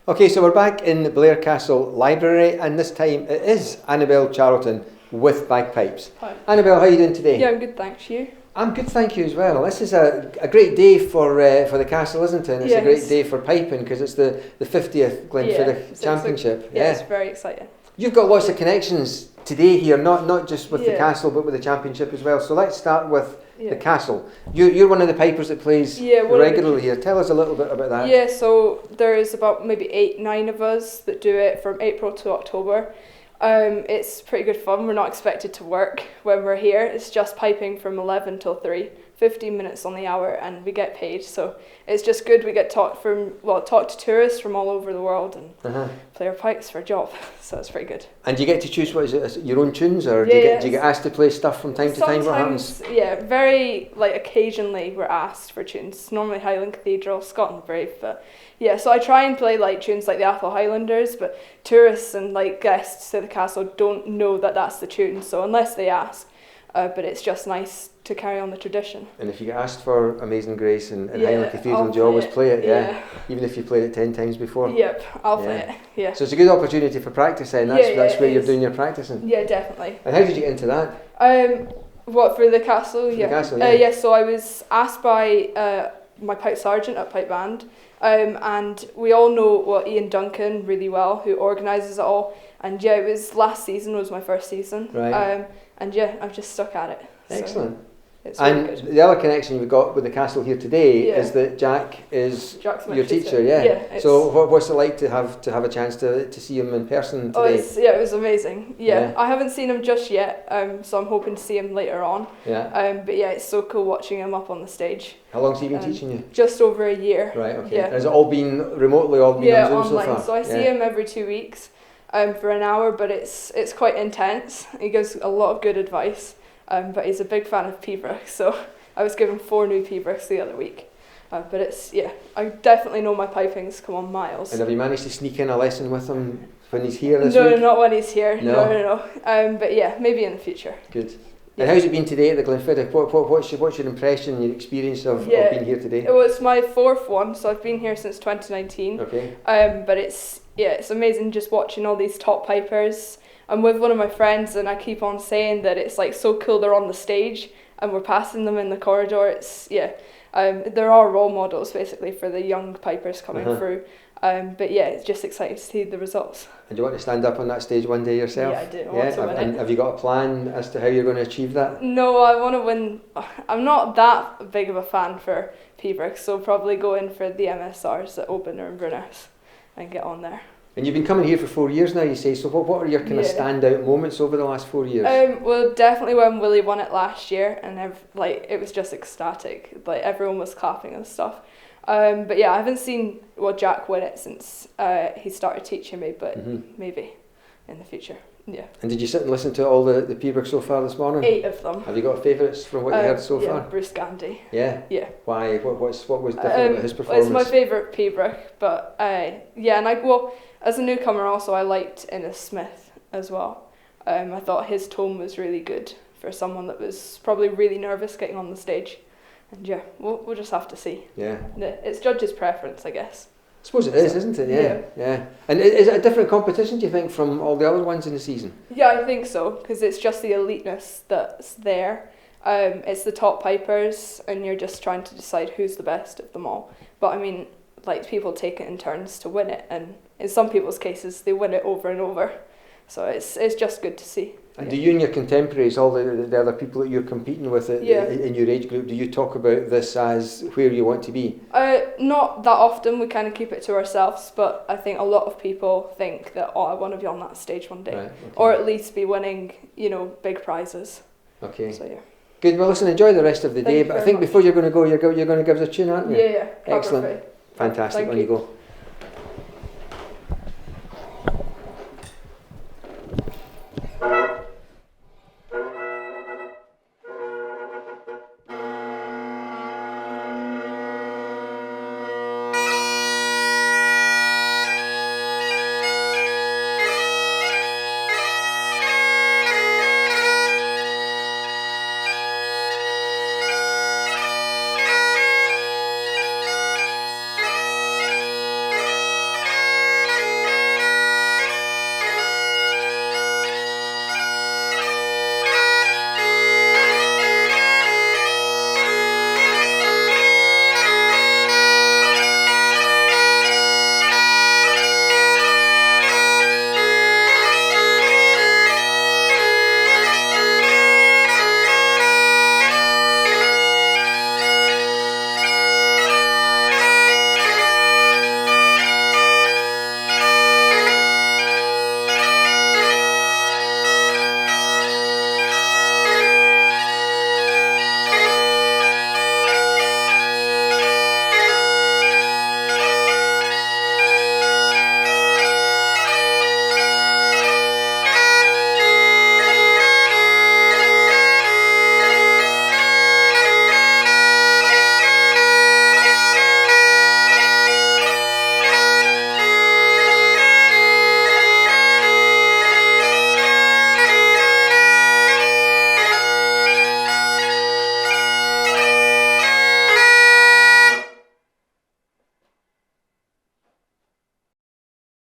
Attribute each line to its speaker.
Speaker 1: Okay, so we're back in the Blair Castle Library, and this time it is Annabel Charlton with bagpipes.
Speaker 2: Hi.
Speaker 1: Annabel, how are you doing today?
Speaker 2: Yeah, I'm good, thanks. You?
Speaker 1: I'm good, thank you as well. This is a great day for the castle, isn't it? And it's a great day for piping because it's the 50th Glenfiddich Championship.
Speaker 2: Yeah, it's very exciting.
Speaker 1: You've got lots of connections today here, not just with the castle but with the championship as well. So let's start with the castle. You're one of the pipers that plays regularly here. Tell us a little bit about that.
Speaker 2: Yeah, so there's about maybe 8-9 of us that do it from April to October. It's pretty good fun. We're not expected to work when we're here. It's just piping from 11 till 3, 15 minutes on the hour, and we get paid. So it's just good. We get talk to tourists from all over the world and play our pipes for a job. So it's pretty good. And
Speaker 1: do you get to choose your own tunes, or do you get asked to play stuff from time to time? What happens?
Speaker 2: Yeah, very occasionally we're asked for tunes. Normally Highland Cathedral, Scotland Brave, but yeah. So I try and play tunes like the Atholl Highlanders, but tourists and guests to the castle don't know that that's the tune. So unless they ask. But it's just nice to carry on the tradition.
Speaker 1: And if you get asked for Amazing Grace and Highland Cathedral, do you always play it? Yeah. Even if you played it 10 times before?
Speaker 2: Yep, I'll play it, yeah.
Speaker 1: So it's a good opportunity for practice then, that's where you're doing your practicing?
Speaker 2: Yeah, definitely.
Speaker 1: And how did you get into that?
Speaker 2: What, for the castle?
Speaker 1: For the castle, yeah.
Speaker 2: So I was asked by my pipe sergeant at Pipe Band, and we all know Ian Duncan really well, who organises it all. And it was last season was my first season.
Speaker 1: Right.
Speaker 2: And I've just stuck at it.
Speaker 1: Excellent.
Speaker 2: So it's really
Speaker 1: and
Speaker 2: good.
Speaker 1: The other connection you've got with the castle here today is that Jack's your teacher. Yeah. So what's it like to have a chance to see him in person today?
Speaker 2: It was amazing. Yeah. I haven't seen him just yet, so I'm hoping to see him later on.
Speaker 1: Yeah.
Speaker 2: But it's so cool watching him up on the stage.
Speaker 1: How long's he been teaching you?
Speaker 2: Just over a year.
Speaker 1: Right. Okay.
Speaker 2: Yeah.
Speaker 1: Has it all been remotely, on Zoom
Speaker 2: online.
Speaker 1: So far?
Speaker 2: So I see him every 2 weeks. For an hour, but it's quite intense. He gives a lot of good advice, but he's a big fan of pibroch, so I was given 4 new pibrochs the other week. But I definitely know my piping's come on miles.
Speaker 1: And have you managed to sneak in a lesson with him when he's here this
Speaker 2: week?
Speaker 1: No,
Speaker 2: not when he's here. No. But yeah, maybe in the future.
Speaker 1: Good. And how's it been today at the Glenfiddich? What's your impression, your experience of being here today?
Speaker 2: Well, it's my 4th one, so I've been here since 2019.
Speaker 1: Okay.
Speaker 2: But it's amazing just watching all these top pipers. I'm with one of my friends, and I keep on saying that it's so cool they're on the stage and we're passing them in the corridor. There are role models basically for the young pipers coming through. But it's just exciting to see the results.
Speaker 1: And do you want to stand up on that stage one day yourself?
Speaker 2: Yeah, I do. I want to win it.
Speaker 1: Have you got a plan as to how you're going to achieve that?
Speaker 2: No, I want to win. I'm not that big of a fan for pibroch, so probably go in for the MSRs at Opener and Brunners and get on there.
Speaker 1: And you've been coming here for 4 years now, you say, so what are your kind of standout moments over the last 4 years?
Speaker 2: Well, definitely when Willie won it last year, and it was just ecstatic. Everyone was clapping and stuff. But I haven't seen Jack win it since he started teaching me, but maybe in the future. Yeah.
Speaker 1: And did you sit and listen to all the pibroch so far this morning?
Speaker 2: 8 of them.
Speaker 1: Have you got favourites from what you heard so far?
Speaker 2: Bruce Gandy.
Speaker 1: Yeah?
Speaker 2: Yeah.
Speaker 1: Why? What was different about his performance?
Speaker 2: It's my favourite pibroch, but as a newcomer also I liked Innes Smith as well. I thought his tone was really good for someone that was probably really nervous getting on the stage. And we'll just have to see.
Speaker 1: Yeah.
Speaker 2: It's judges' preference, I guess.
Speaker 1: I suppose it is, isn't it? Yeah. And is it a different competition, do you think, from all the other ones in the season?
Speaker 2: Yeah, I think so, because it's just the eliteness that's there. It's the top pipers, and you're just trying to decide who's the best of them all. But I mean, people take it in turns to win it, and in some people's cases, they win it over and over. So it's just good to see.
Speaker 1: And do you and your contemporaries, all the other people that you're competing with in your age group, do you talk about this as where you want to be?
Speaker 2: Not that often. We kind of keep it to ourselves, but I think a lot of people think that, I want to be on that stage one day.
Speaker 1: Right, okay.
Speaker 2: Or at least be winning, big prizes.
Speaker 1: Okay.
Speaker 2: So, yeah.
Speaker 1: Good. Well, listen, enjoy the rest of the day. But I think before you're going to go, you're going to give us a tune, aren't you?
Speaker 2: Yeah.
Speaker 1: Excellent. Fantastic. On you go.